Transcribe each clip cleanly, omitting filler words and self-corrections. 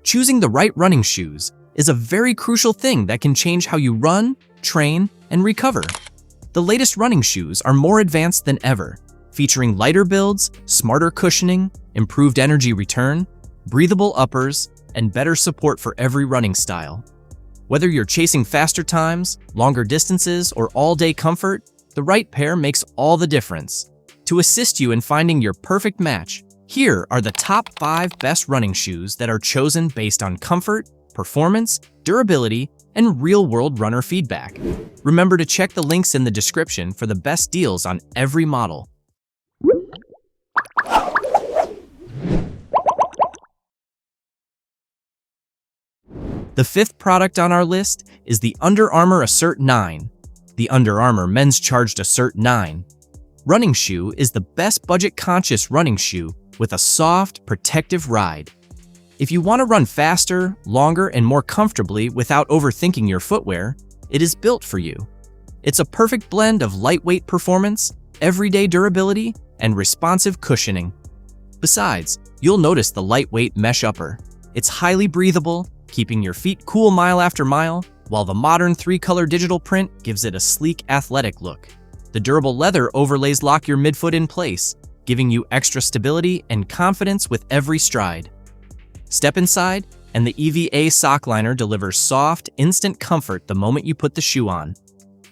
Choosing the right running shoes is a very crucial thing that can change how you run, train, and recover. The latest running shoes are more advanced than ever, featuring lighter builds, smarter cushioning, improved energy return, breathable uppers, and better support for every running style. Whether you're chasing faster times, longer distances, or all-day comfort, the right pair makes all the difference. To assist you in finding your perfect match, here are the top 5 best running shoes that are chosen based on comfort, performance, durability, and real-world runner feedback. Remember to check the links in the description for the best deals on every model. The 5th product on our list is the Under Armour Assert 9. The Under Armour Men's Charged Assert 9 running shoe is the best budget-conscious running shoe with a soft, protective ride. If you want to run faster, longer, and more comfortably without overthinking your footwear, it is built for you. It's a perfect blend of lightweight performance, everyday durability, and responsive cushioning. Besides, you'll notice the lightweight mesh upper. It's highly breathable, keeping your feet cool mile after mile, while the modern 3-color digital print gives it a sleek, athletic look. The durable leather overlays lock your midfoot in place, giving you extra stability and confidence with every stride. Step inside, and the EVA sock liner delivers soft, instant comfort the moment you put the shoe on.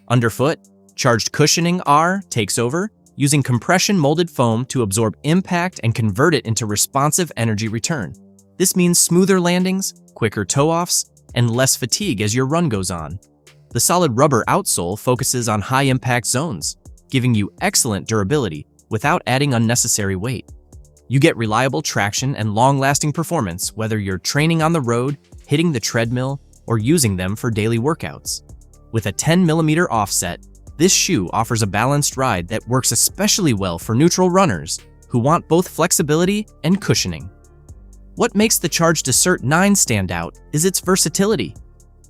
Underfoot, charged cushioning R takes over, using compression molded foam to absorb impact and convert it into responsive energy return. This means smoother landings, quicker toe-offs, and less fatigue as your run goes on. The solid rubber outsole focuses on high-impact zones, giving you excellent durability without adding unnecessary weight. You get reliable traction and long-lasting performance whether you're training on the road, hitting the treadmill, or using them for daily workouts. With a 10mm offset, this shoe offers a balanced ride that works especially well for neutral runners who want both flexibility and cushioning. What makes the Charged Assert 9 stand out is its versatility.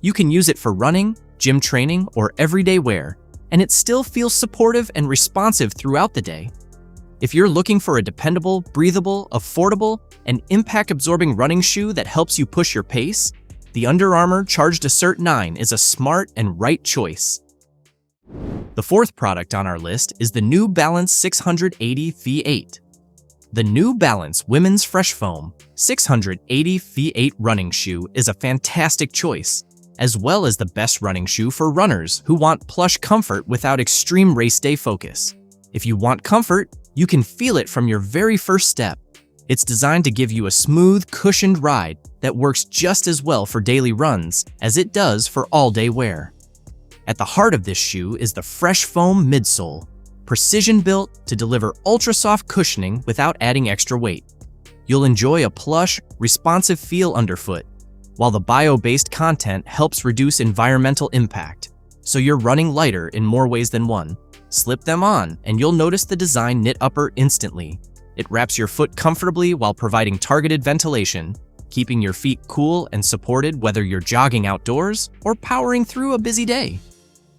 You can use it for running, gym training, or everyday wear, and it still feels supportive and responsive throughout the day. If you're looking for a dependable, breathable, affordable, and impact-absorbing running shoe that helps you push your pace, the Under Armour Charged Assert 9 is a smart and right choice. The 4th product on our list is the New Balance 680 V8. The New Balance Women's Fresh Foam 680 V8 running shoe is a fantastic choice, as well as the best running shoe for runners who want plush comfort without extreme race day focus. If you want comfort, you can feel it from your very first step. It's designed to give you a smooth, cushioned ride that works just as well for daily runs as it does for all-day wear. At the heart of this shoe is the Fresh Foam midsole, precision-built to deliver ultra-soft cushioning without adding extra weight. You'll enjoy a plush, responsive feel underfoot, while the bio-based content helps reduce environmental impact, so you're running lighter in more ways than one. Slip them on, and you'll notice the design knit upper instantly. It wraps your foot comfortably while providing targeted ventilation, keeping your feet cool and supported whether you're jogging outdoors or powering through a busy day.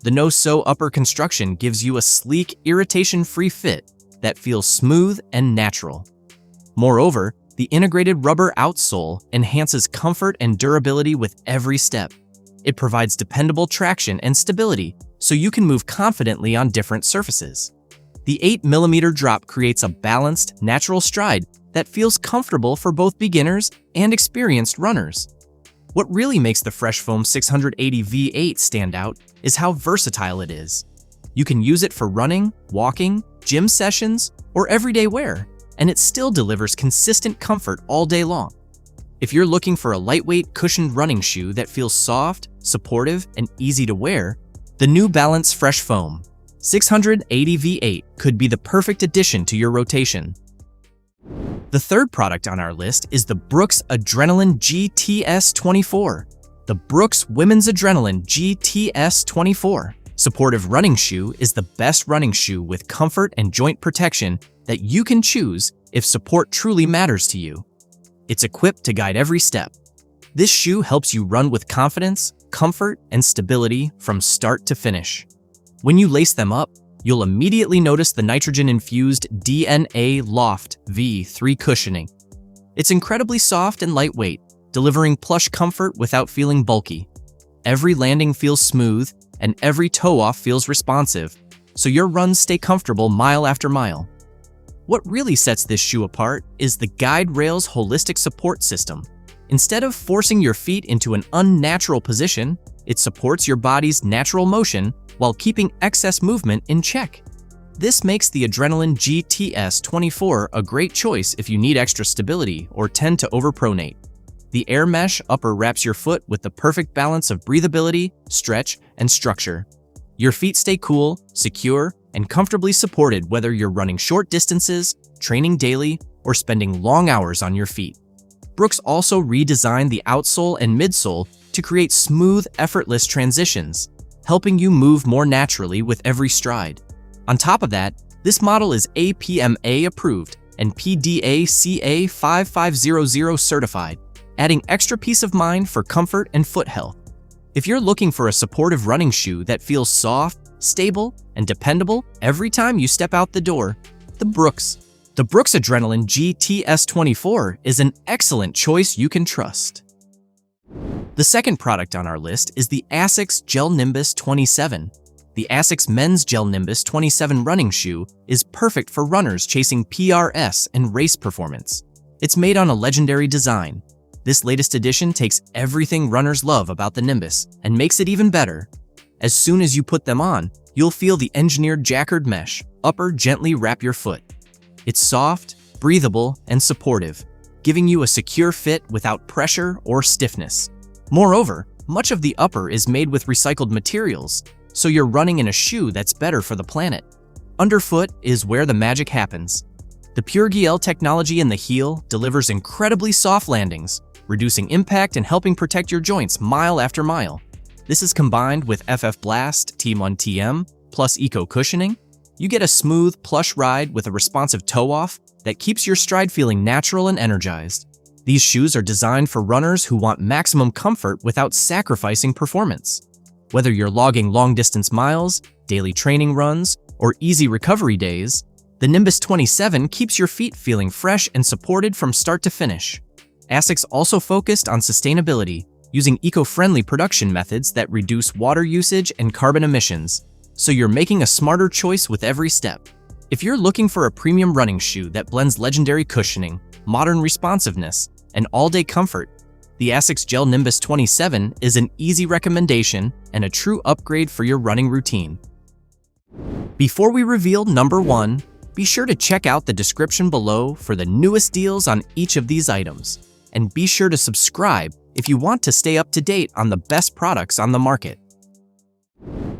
The no-sew upper construction gives you a sleek, irritation-free fit that feels smooth and natural. Moreover, the integrated rubber outsole enhances comfort and durability with every step. It provides dependable traction and stability, so you can move confidently on different surfaces. The 8mm drop creates a balanced, natural stride that feels comfortable for both beginners and experienced runners. What really makes the Fresh Foam 680 V8 stand out is how versatile it is. You can use it for running, walking, gym sessions, or everyday wear, and it still delivers consistent comfort all day long. If you're looking for a lightweight, cushioned running shoe that feels soft, supportive, and easy to wear, the New Balance Fresh Foam 680 V8 could be the perfect addition to your rotation. The 3rd product on our list is the Brooks Adrenaline GTS 24. The Brooks Women's Adrenaline GTS 24 supportive running shoe is the best running shoe with comfort and joint protection that you can choose if support truly matters to you. It's equipped to guide every step. This shoe helps you run with confidence, comfort, and stability from start to finish. When you lace them up, you'll immediately notice the nitrogen-infused DNA Loft V3 cushioning. It's incredibly soft and lightweight, delivering plush comfort without feeling bulky. Every landing feels smooth, and every toe-off feels responsive, so your runs stay comfortable mile after mile. What really sets this shoe apart is the guide rail's holistic support system. Instead of forcing your feet into an unnatural position, it supports your body's natural motion while keeping excess movement in check. This makes the Adrenaline GTS 24 a great choice if you need extra stability or tend to overpronate. The air mesh upper wraps your foot with the perfect balance of breathability, stretch, and structure. Your feet stay cool, secure, and comfortably supported whether you're running short distances, training daily, or spending long hours on your feet. Brooks also redesigned the outsole and midsole to create smooth, effortless transitions, helping you move more naturally with every stride. On top of that, this model is APMA approved and PDA-CA 5500 certified, adding extra peace of mind for comfort and foot health. If you're looking for a supportive running shoe that feels soft, stable, and dependable every time you step out the door, the Brooks Adrenaline GTS 24 is an excellent choice you can trust. The second product on our list is the ASICS Gel-Nimbus 27. The ASICS Men's Gel-Nimbus 27 running shoe is perfect for runners chasing PRS and race performance. It's made on a legendary design. This latest edition takes everything runners love about the Nimbus and makes it even better. As soon as you put them on, you'll feel the engineered jacquard mesh upper gently wrap your foot. It's soft, breathable, and supportive, giving you a secure fit without pressure or stiffness. Moreover, much of the upper is made with recycled materials, so you're running in a shoe that's better for the planet. Underfoot is where the magic happens. The PureGel technology in the heel delivers incredibly soft landings, reducing impact and helping protect your joints mile after mile. This is combined with FF Blast T1TM plus Eco Cushioning. You get a smooth, plush ride with a responsive toe-off that keeps your stride feeling natural and energized. These shoes are designed for runners who want maximum comfort without sacrificing performance. Whether you're logging long-distance miles, daily training runs, or easy recovery days, the Nimbus 27 keeps your feet feeling fresh and supported from start to finish. ASICS also focused on sustainability, using eco-friendly production methods that reduce water usage and carbon emissions, so you're making a smarter choice with every step. If you're looking for a premium running shoe that blends legendary cushioning, modern responsiveness, and all-day comfort, the ASICS Gel-Nimbus 27 is an easy recommendation and a true upgrade for your running routine. Before we reveal number 1, be sure to check out the description below for the newest deals on each of these items. And be sure to subscribe if you want to stay up to date on the best products on the market.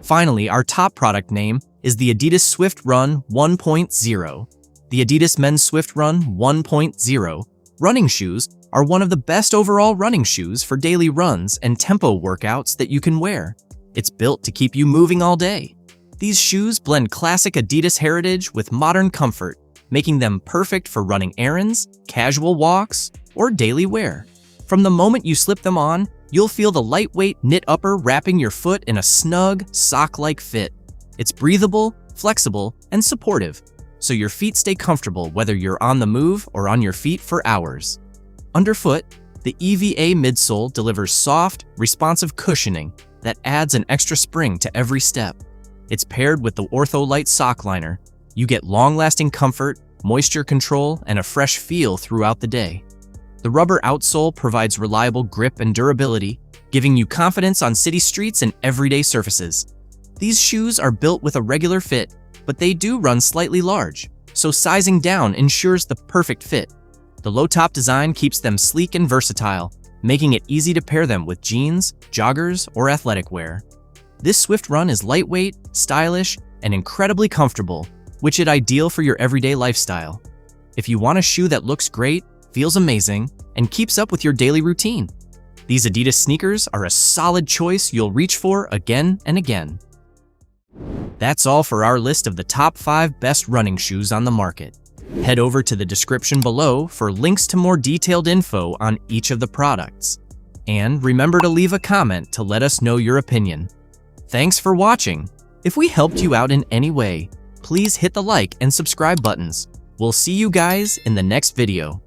Finally, our top product name is the Adidas Swift Run 1.0. The Adidas Men's Swift Run 1.0 running shoes are one of the best overall running shoes for daily runs and tempo workouts that you can wear. It's built to keep you moving all day. These shoes blend classic Adidas heritage with modern comfort, making them perfect for running errands, casual walks, or daily wear. From the moment you slip them on, you'll feel the lightweight knit upper wrapping your foot in a snug, sock-like fit. It's breathable, flexible, and supportive, so your feet stay comfortable whether you're on the move or on your feet for hours. Underfoot, the EVA midsole delivers soft, responsive cushioning that adds an extra spring to every step. It's paired with the Ortholite sock liner. You get long-lasting comfort, moisture control, and a fresh feel throughout the day. The rubber outsole provides reliable grip and durability, giving you confidence on city streets and everyday surfaces. These shoes are built with a regular fit, but they do run slightly large, so sizing down ensures the perfect fit. The low-top design keeps them sleek and versatile, making it easy to pair them with jeans, joggers, or athletic wear. This Swift Run is lightweight, stylish, and incredibly comfortable, which is ideal for your everyday lifestyle. If you want a shoe that looks great, feels amazing, and keeps up with your daily routine, these Adidas sneakers are a solid choice you'll reach for again and again. That's all for our list of the top 5 best running shoes on the market. Head over to the description below for links to more detailed info on each of the products. And remember to leave a comment to let us know your opinion. Thanks for watching. If we helped you out in any way, please hit the like and subscribe buttons. We'll see you guys in the next video.